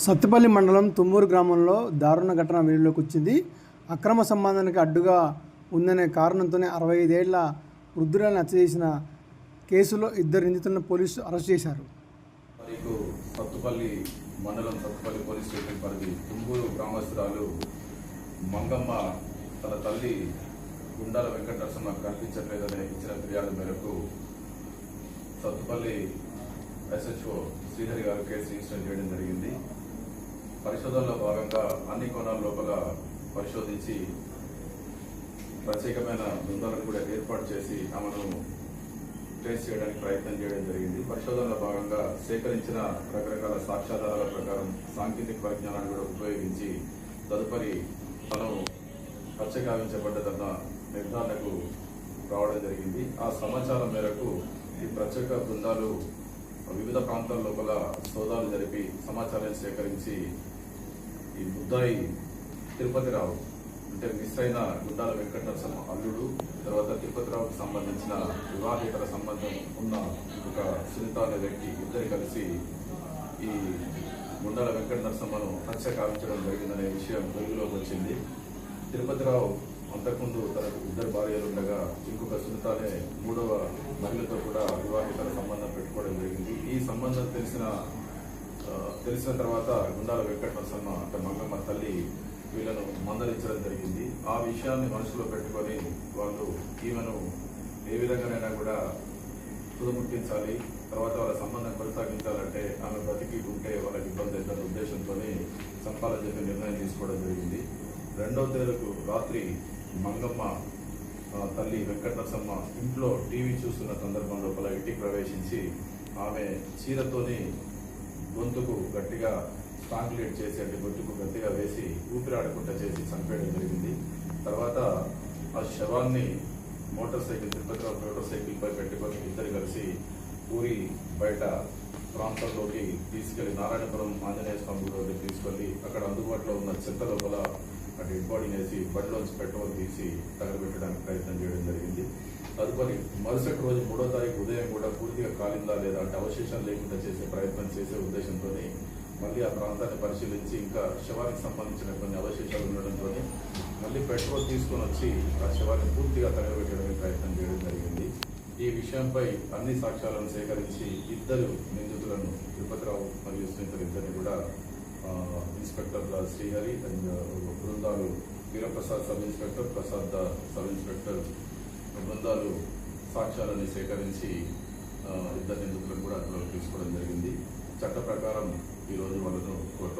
సత్తుపల్లి మండలం తుమ్మూరు గ్రామంలో దారుణ ఘటన వెలుగులోకి వచ్చింది. అక్రమ సంబంధానికి అడ్డుగా ఉందనే కారణంతోనే 65 ఏళ్ల వృద్ధురాలిని హత్య చేసిన కేసులో ఇద్దరు నిందితులను పోలీసులు అరెస్ట్ చేశారు. సత్తుపల్లి మండలం సత్తుపల్లి పోలీస్ స్టేషన్ పరిధి తుమ్మూరు గ్రామస్తురాలు మంగమ్మ తన తల్లి గుండాల వెంకటరమణ కనిపించట్లేదని ఇచ్చిన ఫిర్యాదు మేరకు సత్తుపల్లి SHO శ్రీహరి గారు కేసు రిజిస్టర్ చేయడం జరిగింది. పరిశోధనలో భాగంగా అన్ని కోణాల లోపల పరిశోధించి ప్రత్యేకమైన బృందాలను కూడా ఏర్పాటు చేసి ఆమెను ట్రేస్ చేయడానికి ప్రయత్నం చేయడం జరిగింది. పరిశోధనలో భాగంగా సేకరించిన రకరకాల సాక్ష్యాధారాల ప్రకారం సాంకేతిక పరిజ్ఞానాన్ని కూడా ఉపయోగించి తదుపరి తను హత్యగావించబడ్డదన్న నిర్ధారణకు రావడం జరిగింది. ఆ సమాచారం మేరకు ఈ ప్రత్యేక బృందాలు వివిధ ప్రాంతాల లోపల సోదాలు జరిపి సమాచారాన్ని సేకరించి ఈ ముద్దాయి తిరుపతిరావు అంటే మిస్ అయిన గుండాల వెంకటరమణ అల్లుడు, తర్వాత తిరుపతిరావుకు సంబంధించిన వివాహేతర సంబంధం ఉన్న ఒక సునీత అనే వ్యక్తి ఇద్దరు కలిసి ఈ గుండాల వెంకటరమణను హత్య కావించడం జరిగిందనే విషయం వెలుగులోకి వచ్చింది. తిరుపతిరావు అంతకుముందు తనకు ఇద్దరు భార్యలు ఉండగా ఇంకొక సునీత అనే మూడవ మహిళతో కూడా వివాహేతర సంబంధం పెట్టుకోవడం జరిగింది. ఈ సంబంధం తెలిసిన తర్వాత గుండాల వెంకటరమణ అంటే మంగమ్మ తల్లి వీళ్ళను మందలించడం జరిగింది. ఆ విషయాన్ని మనసులో పెట్టుకొని వాళ్ళు ఈమెను ఏ విధంగానైనా కూడా తుదముట్టించాలి, తర్వాత వాళ్ళ సంబంధం కొనసాగించాలంటే ఆమె బ్రతికి ఉంటే వాళ్ళకి ఇబ్బంది అవుతున్న ఉద్దేశంతో సంపాదన చెప్పి నిర్ణయం తీసుకోవడం జరిగింది. 2వ తేదీకు రాత్రి మంగమ్మ తల్లి వెంకటరమణ ఇంట్లో టీవీ చూస్తున్న సందర్భం లోపల ఇంటికి ప్రవేశించి ఆమె చీరతోని గొంతుకు గట్టిగా స్ట్రాంగులేట్ చేసి అంటే గొంతుకు గట్టిగా వేసి ఊపిరాడకుండా చేసి చంపేయడం జరిగింది. తర్వాత ఆ శవాన్ని తిరుపతిరావు మోటార్ సైకిల్ పై పెట్టుకొని ఇద్దరు కలిసి ఊరి బయట ప్రాంతంలోకి తీసుకెళ్లి నారాయణపురం ఆంజనేయ స్వామి గుడికి తీసుకెళ్లి అక్కడ అందుబాటులో ఉన్న చెత్త లోపల ఆ డెడ్ బాడీని వేసి బండిలోంచి పెట్రోల్ తీసి తగలబెట్టడానికి ప్రయత్నం చేయడం జరిగింది. తదుపరి మరుసటి రోజు 3వ తారీఖు ఉదయం కూడా పూర్తిగా కాలిందా లేదా అంటే అవశేషాలు లేకుండా చేసే ప్రయత్నం చేసే ఉద్దేశంతో మళ్ళీ ఆ ప్రాంతాన్ని పరిశీలించి ఇంకా శవానికి సంబంధించిన కొన్ని అవశేషాలు ఉండడంతో మళ్ళీ పెట్రోల్ తీసుకొని వచ్చి ఆ శవాన్ని పూర్తిగా తగలబెట్టడానికి ప్రయత్నం చేయడం జరిగింది. ఈ విషయంపై అన్ని సాక్ష్యాలను సేకరించి ఇద్దరు నిందితులను తిరుపతిరావు మరియు సునీత ఇద్దరిని కూడా ఇన్స్పెక్టర్ శ్రీహరి అండ్ బృందాలు Veeraprasad sub inspector, Prasad sub inspector బృందాలు సాక్ష్యాలను సేకరించి ఇద్దరు నిందితులను కూడా అందులో తీసుకోవడం జరిగింది. చట్ట ప్రకారం ఈరోజు వాళ్ళను కోర్టులో